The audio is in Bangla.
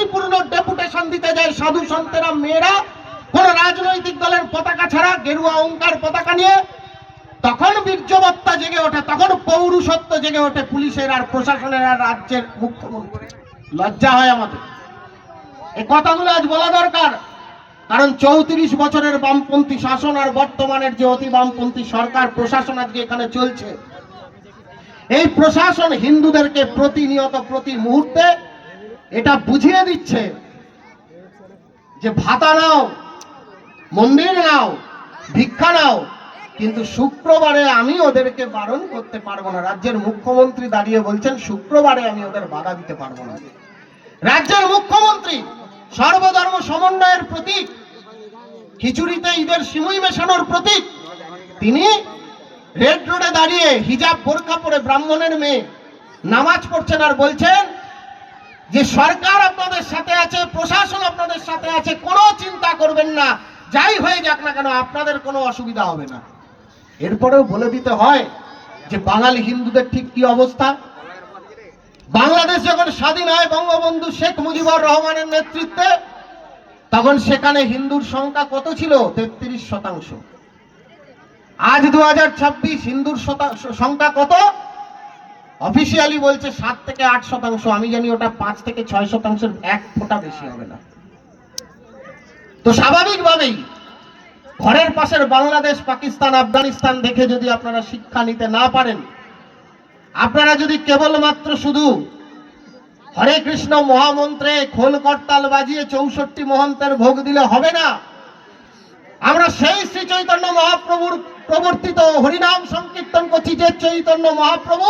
শান্তিপূর্ণ ডেপুটেশন দিতে যায় সাধু সন্তেরা মেয়েরা কোন রাজনৈতিক দলের পতাকা ছাড়া গেরুয়া অঙ্কার পতাকা নিয়ে, তখন বীর্যবত্তা জেগে ওঠে, তখন পৌরুষত্ব জেগে ওঠে পুলিশের আর প্রশাসনের আর রাজ্যের মুখ্যমন্ত্রী। লজ্জা হয় আমাদের, এই কথাগুলো আজ বলা দরকার। কারণ 34 বছরের বামপন্থী শাসন আর বর্তমানের যে অতি বামপন্থী সরকার প্রশাসন আজকে এখানে চলছে, এই প্রশাসন হিন্দুদেরকে প্রতিনিয়ত প্রতি মুহূর্তে এটা বুঝিয়ে দিচ্ছে যে ভাতা নাও, মন্দির নাও, ভিক্ষা নাও, কিন্তু শুক্রবারে আমি ওদেরকে বারণ করতে পারবো না। রাজ্যের মুখ্যমন্ত্রী দাঁড়িয়ে বলছেন শুক্রবারে আমি ওদের বাধা দিতে পারবো না। রাজ্যের মুখ্যমন্ত্রী সর্বধর্ম সমন্বয়ের প্রতীক, খিচুড়িতে ঈদের সিমুই মেশানোর প্রতীক, তিনি রেড রোডে দাঁড়িয়ে হিজাব বোরকা পরে ব্রাহ্মণের মেয়ে নামাজ পড়ছেন আর বলছেন যে সরকার আপনাদের সাথে আছে, প্রশাসন আপনাদের সাথে আছে, কোনো চিন্তা করবেন না, যাই হয়ে যাক না কেন আপনাদের কোনো অসুবিধা হবে না। এরপরেও বলে দিতে হয় যে বাঙালি হিন্দুদের ঠিক কি অবস্থা। বাংলাদেশ যখন স্বাধীন হয় বঙ্গবন্ধু শেখ মুজিবুর রহমানের নেতৃত্বে, তখন সেখানে হিন্দুর সংখ্যা কত ছিল? 33%। আজ 2026 হিন্দুর সংখ্যা কত? অফিসিয়ালি বলছে 7 থেকে 8%। আমি জানি ওটা 5 থেকে 6%, এক ফোঁটা বেশি হবে না। তো স্বাভাবিকভাবেই ঘরের পাশের বাংলাদেশ, পাকিস্তান, আফগানিস্তান দেখে যদি আপনারা শিক্ষা নিতে না পারেন, আপনারা যদি কেবলমাত্র শুধু হরে কৃষ্ণ মহামন্ত্রে খোল করতাল বাজিয়ে 64 মহন্তের ভোগ দিলে হবে না। আমরা সেই শ্রী চৈতন্য মহাপ্রভুর প্রবর্তিত হরিনাম সংকীর্তন করছি, যে চৈতন্য মহাপ্রভু